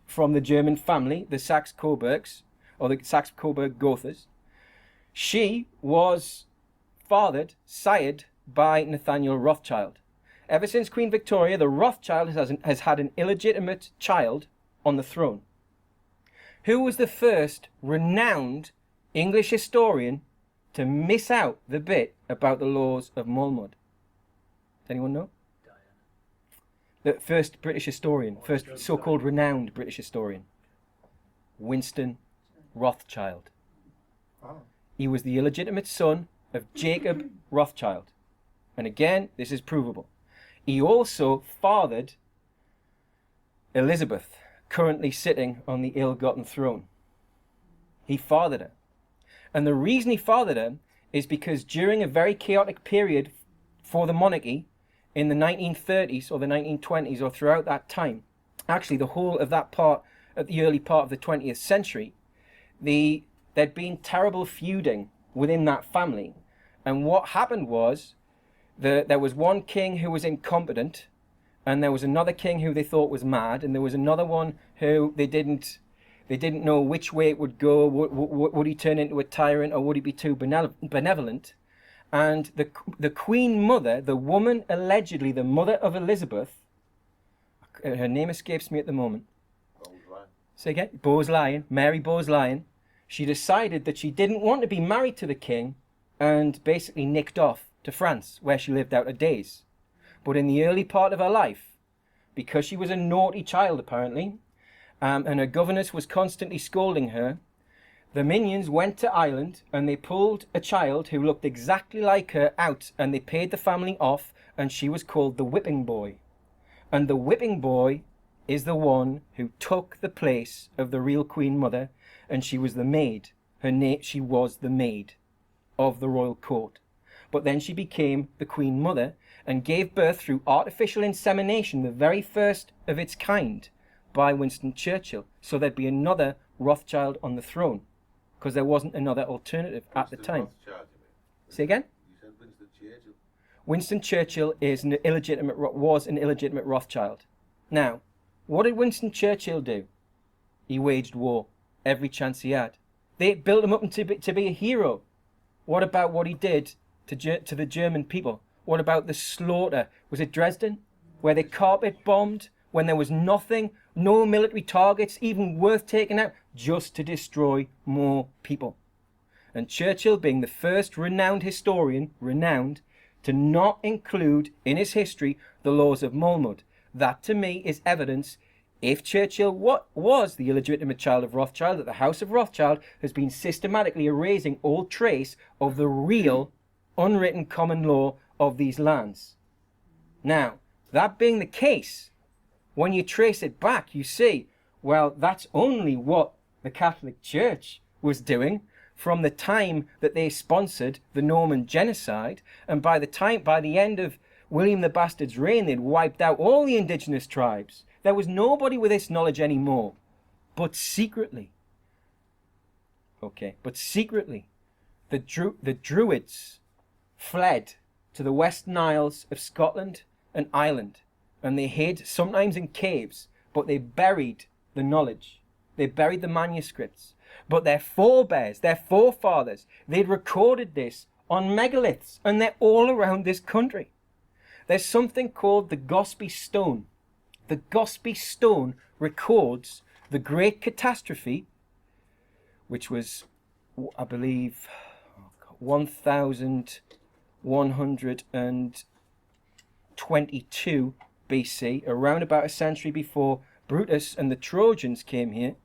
from the German family, the Saxe-Coburgs, or the Saxe-Coburg-Gothas, she was sired by Nathaniel Rothschild. Ever since Queen Victoria, the Rothschild has had an illegitimate child on the throne. Who was the first renowned English historian to miss out the bit about the laws of Molmud? Does anyone know? The first British historian, first so-called renowned British historian. Winston Rothschild. He was the illegitimate son of Jacob Rothschild. And again, this is provable. He also fathered Elizabeth, currently sitting on the ill-gotten throne. He fathered her. And the reason he fathered her is because during a very chaotic period for the monarchy in the 1930s or the 1920s or throughout that time, actually the whole of that part, at the early part of the 20th century, there'd been terrible feuding within that family. And what happened was there was one king who was incompetent, and there was another king who they thought was mad, and there was another one who they didn't know which way it would go. Would he turn into a tyrant, or would he be too benevolent? And the Queen Mother, the woman allegedly the mother of Elizabeth, her name escapes me at the moment. Say again? Bowes-Lyon, Mary Bowes-Lyon. She decided that she didn't want to be married to the king and basically nicked off to France, where she lived out her days. But in the early part of her life, because she was a naughty child apparently, and her governess was constantly scolding her, the minions went to Ireland and they pulled a child who looked exactly like her out, and they paid the family off, and she was called the Whipping Boy. And the Whipping Boy is the one who took the place of the real Queen Mother, and she was the maid. She was the maid of the royal court. But then she became the Queen Mother and gave birth through artificial insemination, the very first of its kind, by Winston Churchill. So there'd be another Rothschild on the throne, because there wasn't another alternative at the time. Say again? You said Winston Churchill. Winston Churchill was an illegitimate Rothschild. Now, what did Winston Churchill do? He waged war every chance he had. They built him up to be a hero. What about what he did to the German people? What about the slaughter? Was it Dresden? Where they carpet bombed when there was nothing, no military targets even worth taking out, just to destroy more people. And Churchill, being the first renowned historian, to not include in his history the laws of Mulmud. That to me is evidence, if Churchill was the illegitimate child of Rothschild, that the House of Rothschild has been systematically erasing all trace of the real unwritten common law of these lands. Now, that being the case, when you trace it back, you see, well, that's only what the Catholic Church was doing from the time that they sponsored the Norman genocide, and by the end of William the Bastard's reign, they'd wiped out all the indigenous tribes. There was nobody with this knowledge anymore. But secretly, the Druids fled to the Western Isles of Scotland and Ireland, and they hid, sometimes in caves, but they buried the knowledge. They buried the manuscripts. But their forebears, their forefathers, they'd recorded this on megaliths, and they're all around this country. There's something called the Gosby Stone. The Gosby Stone records the Great Catastrophe, which was, I believe, 1122 BC, around about a century before Brutus and the Trojans came here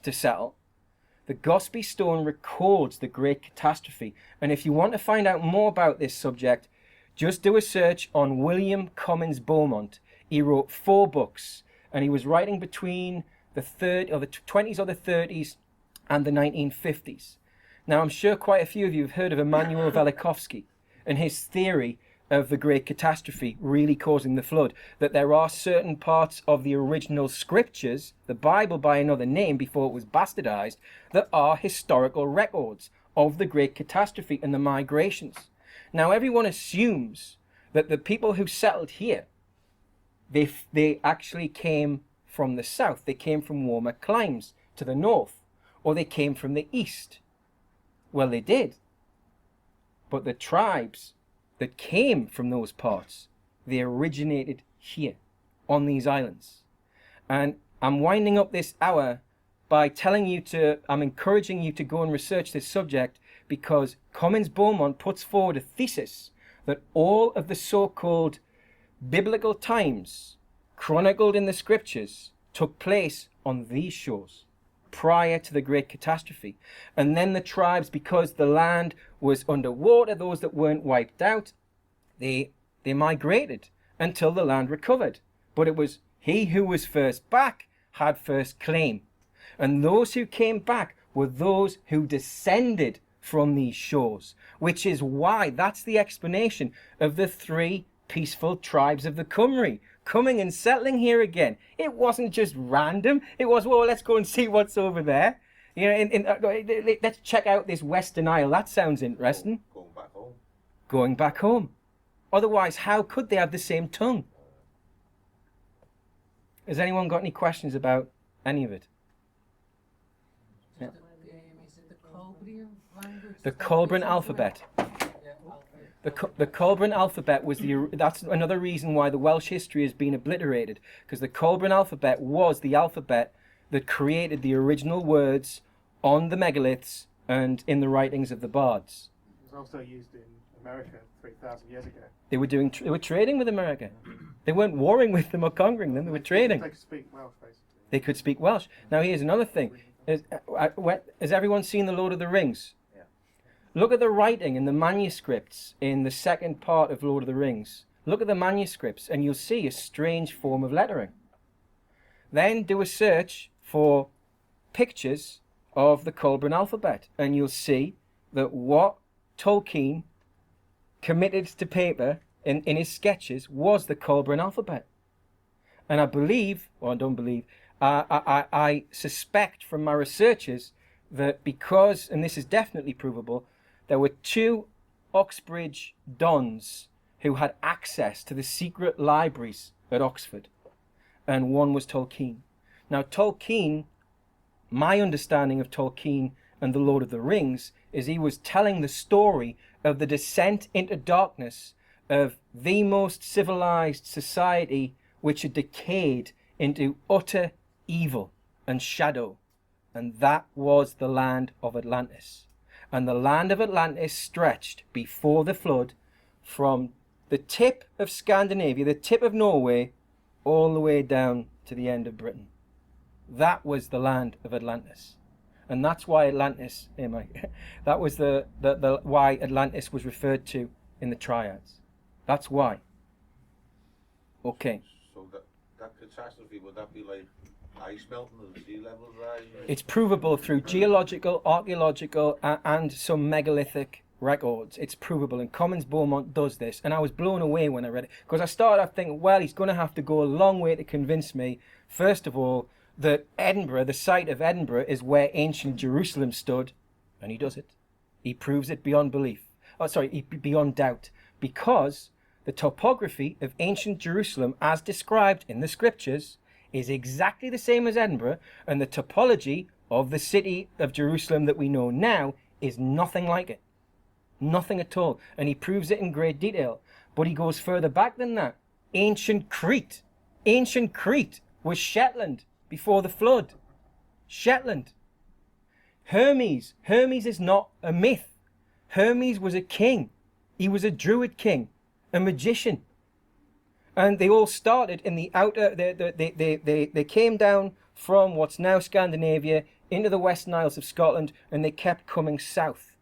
to settle. The Gosby Stone records the Great Catastrophe. And if you want to find out more about this subject, just do a search on William Comyns Beaumont. He wrote 4 books, and he was writing between the 20s or the 30s and the 1950s. Now, I'm sure quite a few of you have heard of Immanuel Velikovsky and his theory of the Great Catastrophe really causing the flood, that there are certain parts of the original scriptures, the Bible by another name before it was bastardized, that are historical records of the Great Catastrophe and the migrations. Now, everyone assumes that the people who settled here, they actually came from the south. They came from warmer climes to the north, or they came from the east. Well, they did. But the tribes that came from those parts, they originated here on these islands. And I'm winding up this hour by I'm encouraging you to go and research this subject, because Comyns Beaumont puts forward a thesis that all of the so-called biblical times chronicled in the scriptures took place on these shores prior to the Great Catastrophe. And then the tribes, because the land was underwater, those that weren't wiped out, they migrated until the land recovered. But it was he who was first back had first claim. And those who came back were those who descended from these shores, which is why that's the explanation of the 3 peaceful tribes of the Cymry coming and settling here again. It wasn't just random. It was, well, let's go and see what's over there. You know, let's check out this Western Isle. That sounds interesting. Going back home. Going back home. Otherwise, how could they have the same tongue? Has anyone got any questions about any of it? Is it the Colbrian language? The Colbran alphabet. Yeah, alphabet. The Colburn alphabet was that's another reason why the Welsh history has been obliterated, because the Colburn alphabet was the alphabet that created the original words on the megaliths and in the writings of the bards. It was also used in America 3,000 years ago. They were trading with America. They weren't warring with them or conquering them. They were trading. They could speak Welsh, basically. They could speak Welsh. Now here's another thing. Has everyone seen The Lord of the Rings? Yeah. Look at the writing and the manuscripts in the second part of Lord of the Rings. Look at the manuscripts and you'll see a strange form of lettering. Then do a search for pictures of the Colburn alphabet and you'll see that what Tolkien committed to paper in his sketches was the Colburn alphabet. And I believe, or I don't believe, I suspect from my researches that because, and this is definitely provable, there were two Oxbridge dons who had access to the secret libraries at Oxford, and one was Tolkien. Now Tolkien, my understanding of Tolkien and the Lord of the Rings is he was telling the story of the descent into darkness of the most civilized society which had decayed into utter evil and shadow, and that was the land of Atlantis. And the land of Atlantis stretched before the flood from the tip of Scandinavia, the tip of Norway, all the way down to the end of Britain. That was the land of Atlantis. And that's why Atlantis, that was the why Atlantis was referred to in the triads. That's why. Okay. So that catastrophe, would that be like ice melting and sea levels rising? It's provable through geological, archaeological, and some megalithic records. It's provable, and Commons Beaumont does this. And I was blown away when I read it, because I started off thinking, well, he's going to have to go a long way to convince me, first of all, that Edinburgh, the site of Edinburgh, is where ancient Jerusalem stood, and he does it. He proves it beyond belief. Beyond doubt, because the topography of ancient Jerusalem, as described in the scriptures, is exactly the same as Edinburgh, and the topology of the city of Jerusalem that we know now is nothing like it. Nothing at all. And he proves it in great detail. But he goes further back than that. Ancient Crete was Shetland before the flood. Shetland. Hermes is not a myth. Hermes was a king. He was a druid king, a magician. And they all started in the outer, they came down from what's now Scandinavia into the Western Isles of Scotland, and they kept coming south.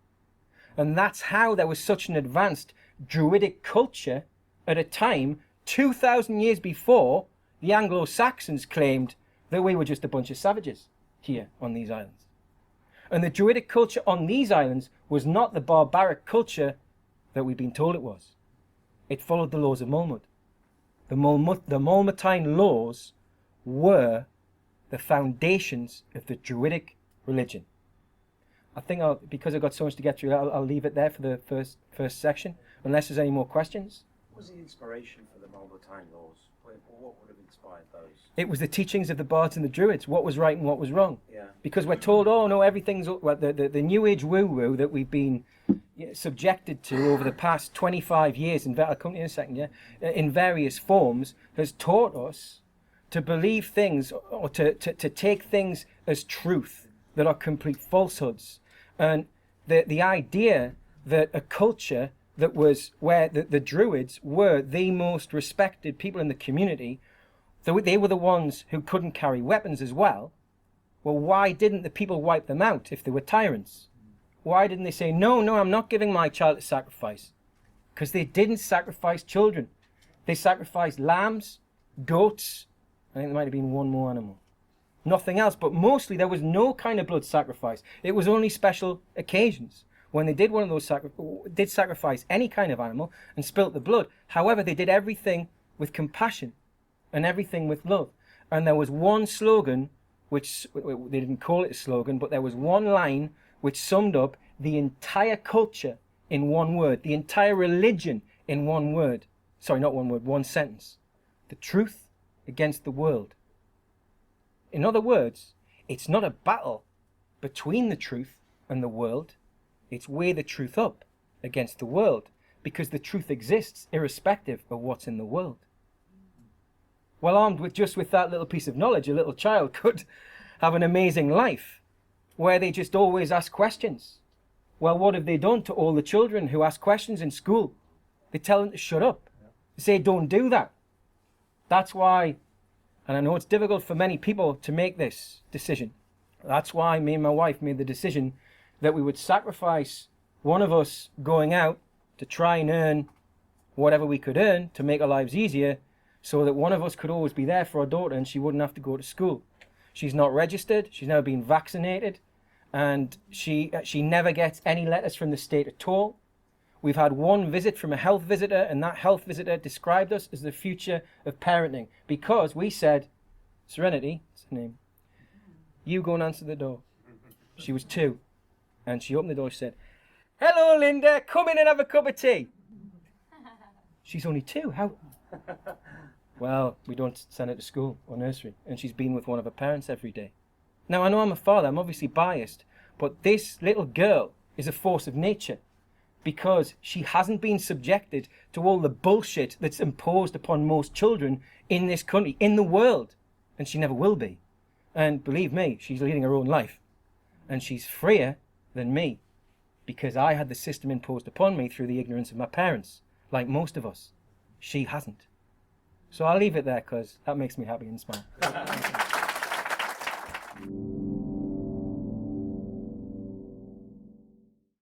And that's how there was such an advanced druidic culture at a time 2,000 years before the Anglo-Saxons claimed that we were just a bunch of savages here on these islands. And the druidic culture on these islands was not the barbaric culture that we've been told it was. It followed the laws of Mulmud. The Mulmutine laws were the foundations of the druidic religion. I think because I've got so much to get through, I'll leave it there for the first section, unless there's any more questions. What was the inspiration for the Mulmutine laws? What would have inspired those? It was the teachings of the bards and the druids, what was right and what was wrong. Yeah. Because we're told, oh no, everything's, well, the New Age woo-woo that we've been subjected to over the past 25 years, I'll come to you in a second, yeah, in various forms, has taught us to believe things or to take things as truth that are complete falsehoods. And the idea that a culture that was where the Druids were the most respected people in the community, they were the ones who couldn't carry weapons as well. Well, why didn't the people wipe them out if they were tyrants? Why didn't they say, no, I'm not giving my child to sacrifice? Because they didn't sacrifice children. They sacrificed lambs, goats, I think there might have been one more animal. Nothing else, but mostly there was no kind of blood sacrifice. It was only special occasions when they did one of those did sacrifice any kind of animal and spilt the blood. However, they did everything with compassion and everything with love. And there was one slogan, which they didn't call it a slogan, but there was one line which summed up the entire culture in one word, the entire religion in one word. Sorry, not one word, one sentence. The truth against the world. In other words, it's not a battle between the truth and the world. It's weigh the truth up against the world. because the truth exists irrespective of what's in the world. Well, armed with that little piece of knowledge, a little child could have an amazing life where they just always ask questions. Well, what have they done to all the children who ask questions in school? They tell them to shut up. They say, don't do that. That's why, and I know it's difficult for many people to make this decision. That's why me and my wife made the decision that we would sacrifice one of us going out to try and earn whatever we could earn to make our lives easier, so that one of us could always be there for our daughter and she wouldn't have to go to school. She's not registered, she's never been vaccinated, and she never gets any letters from the state at all. We've had one visit from a health visitor, and that health visitor described us as the future of parenting, because we said, Serenity, that's her name, you go and answer the door. She was 2, and she opened the door, she said, hello Linda, come in and have a cup of tea. She's only 2, how? Well, we don't send her to school or nursery, and she's been with one of her parents every day. Now, I know I'm a father, I'm obviously biased, but this little girl is a force of nature because she hasn't been subjected to all the bullshit that's imposed upon most children in this country, in the world, and she never will be. And believe me, she's leading her own life, and she's freer than me because I had the system imposed upon me through the ignorance of my parents, like most of us. She hasn't. So I'll leave it there because that makes me happy and smile.